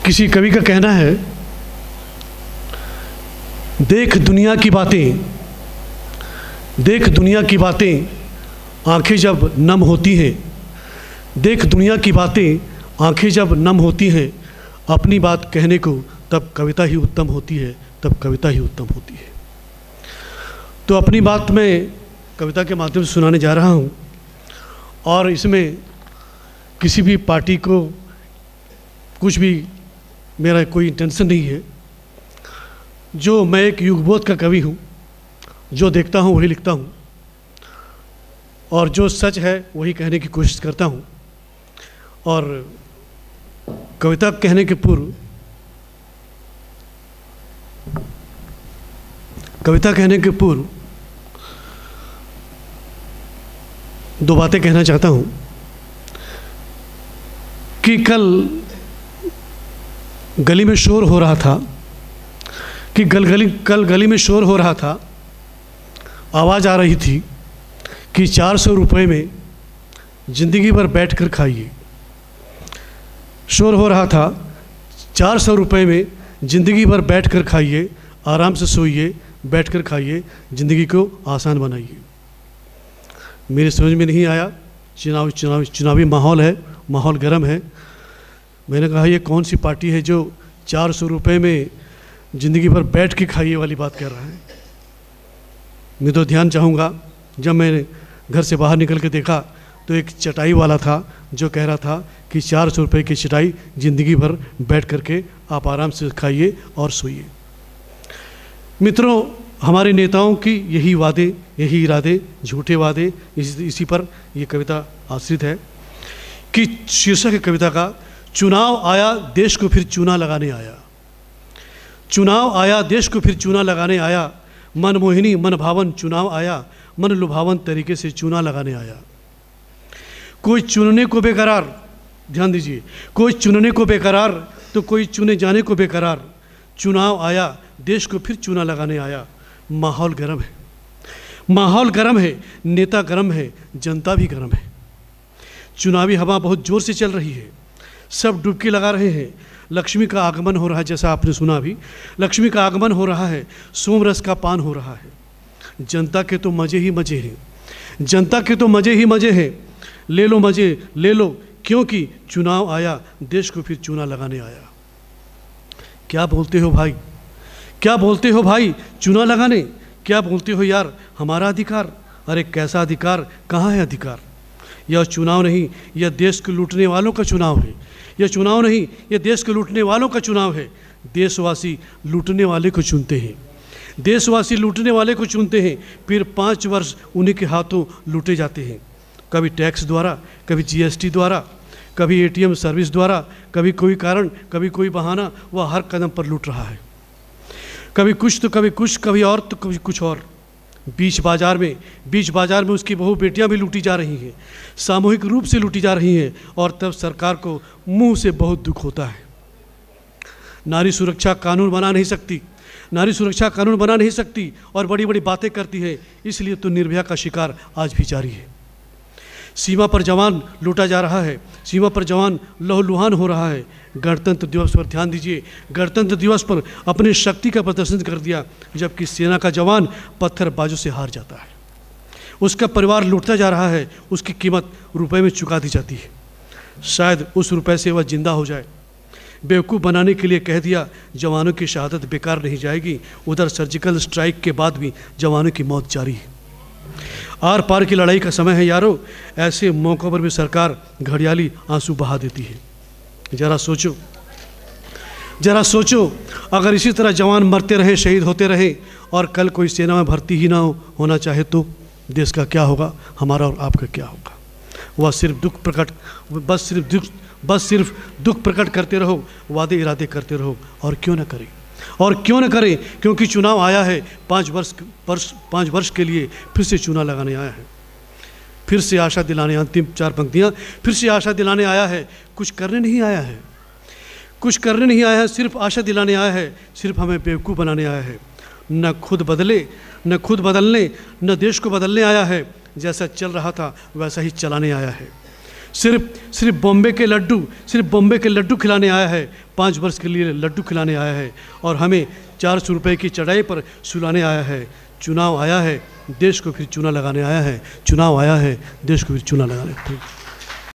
किसी कवि का कहना है, देख दुनिया की बातें, देख दुनिया की बातें आंखें जब नम होती हैं, देख दुनिया की बातें आंखें जब नम होती हैं, अपनी बात कहने को तब कविता ही उत्तम होती है, तब कविता ही उत्तम होती है। तो अपनी बात मैं कविता के माध्यम से सुनाने जा रहा हूँ, और इसमें किसी भी पार्टी को कुछ भी मेरा कोई इंटेंशन नहीं है। जो मैं एक युगबोध का कवि हूँ, जो देखता हूँ वही लिखता हूँ, और जो सच है वही कहने की कोशिश करता हूँ। और कविता कहने के पूर्व दो बातें कहना चाहता हूँ कि कल गली में शोर हो रहा था, कल गली में शोर हो रहा था, आवाज़ आ रही थी कि 400 रुपये में ज़िंदगी भर बैठ कर खाइए। शोर हो रहा था, 400 रुपये में ज़िंदगी भर बैठ कर खाइए, आराम से सोइए, बैठ कर खाइए, ज़िंदगी को आसान बनाइए। मेरे समझ में नहीं आया, चुनावी माहौल है, माहौल गर्म है। मैंने कहा ये कौन सी पार्टी है जो 400 रुपये में ज़िंदगी भर बैठ के खाइए वाली बात कर रहा है। मैं तो ध्यान चाहूँगा, जब मैंने घर से बाहर निकल के देखा तो एक चटाई वाला था जो कह रहा था कि 400 रुपये की चटाई ज़िंदगी भर बैठ करके आप आराम से खाइए और सोइए। मित्रों, हमारे नेताओं की यही वादे, यही इरादे, झूठे वादे, इसी पर ये कविता आश्रित है कि शीर्षक है कविता का, चुनाव आया देश को फिर चूना लगाने आया। चुनाव आया देश को फिर चूना लगाने आया, मनमोहिनी मन भावन चुनाव आया, मन लुभावन तरीके से चूना लगाने आया। कोई चुनने को बेकरार, ध्यान दीजिए, कोई चुनने को बेकरार तो कोई चुने जाने को बेकरार। चुनाव आया देश को फिर चूना लगाने आया। माहौल गर्म है, माहौल गर्म है, नेता गर्म है, जनता भी गर्म है। चुनावी हवा बहुत जोर से चल रही है, सब डुबकी लगा रहे हैं। लक्ष्मी का आगमन हो रहा है, जैसा आपने सुना अभी, लक्ष्मी का आगमन हो रहा है, सोमरस का पान हो रहा है। जनता के तो मज़े ही मज़े हैं, जनता के तो मज़े ही मज़े हैं। ले लो मज़े ले लो, क्योंकि चुनाव आया देश को फिर चूना लगाने आया। क्या बोलते हो भाई, क्या बोलते हो भाई चूना लगाने, क्या बोलते हो यार हमारा अधिकार। अरे कैसा अधिकार, कहाँ है अधिकार। यह चुनाव नहीं, यह देश को लूटने वालों का चुनाव है। यह चुनाव नहीं, यह देश को लूटने वालों का चुनाव है। देशवासी लूटने वाले को चुनते हैं, देशवासी लूटने वाले को चुनते हैं, फिर 5 वर्ष उन्हीं के हाथों लूटे जाते हैं। कभी टैक्स द्वारा, कभी GST द्वारा, कभी ATM सर्विस द्वारा, कभी कोई कारण, कभी कोई बहाना, वह हर कदम पर लूट रहा है। कभी कुछ तो कभी कुछ, कभी और तो कभी कुछ और। बीच बाज़ार में उसकी बहू बेटियां भी लूटी जा रही हैं, सामूहिक रूप से लूटी जा रही हैं, और तब सरकार को मुंह से बहुत दुख होता है। नारी सुरक्षा कानून बना नहीं सकती, नारी सुरक्षा कानून बना नहीं सकती, और बड़ी बड़ी बातें करती है, इसलिए तो निर्भया का शिकार आज भी जारी है। सीमा पर जवान लूटा जा रहा है, सीमा पर जवान लहूलुहान हो रहा है। गणतंत्र दिवस पर ध्यान दीजिए, गणतंत्र दिवस पर अपनी शक्ति का प्रदर्शन कर दिया, जबकि सेना का जवान पत्थरबाजों से हार जाता है। उसका परिवार लूटता जा रहा है, उसकी कीमत रुपए में चुका दी जाती है। शायद उस रुपए से वह जिंदा हो जाए। बेवकूफ़ बनाने के लिए कह दिया जवानों की शहादत बेकार नहीं जाएगी। उधर सर्जिकल स्ट्राइक के बाद भी जवानों की मौत जारी है। आर पार की लड़ाई का समय है यारो, ऐसे मौक़ों पर भी सरकार घड़ियाली आंसू बहा देती है। ज़रा सोचो, ज़रा सोचो, अगर इसी तरह जवान मरते रहे, शहीद होते रहे, और कल कोई सेना में भर्ती ही ना होना चाहे तो देश का क्या होगा, हमारा और आपका क्या होगा। वह सिर्फ दुख प्रकट, बस सिर्फ दुख प्रकट करते रहो, वादे इरादे करते रहो, और क्यों न करें, और क्यों न करें, क्योंकि चुनाव आया है। 5 वर्ष के लिए फिर से चूना लगाने आया है, फिर से आशा दिलाने, अंतिम 4 पंक्तियाँ, फिर से आशा दिलाने आया है। कुछ करने नहीं आया है, कुछ करने नहीं आया है, सिर्फ आशा दिलाने आया है, सिर्फ हमें बेवकूफ़ बनाने आया है। न खुद बदलने, न देश को बदलने आया है। जैसा चल रहा था वैसा ही चलाने आया है। सिर्फ बॉम्बे के लड्डू खिलाने आया है, 5 वर्ष के लिए लड्डू खिलाने आया है और हमें 400 रुपये की चढ़ाई पर सुलाने आया है। चुनाव आया है, देश को फिर चूना लगाने आया है। चुनाव आया है, देश को फिर चूना लगाने।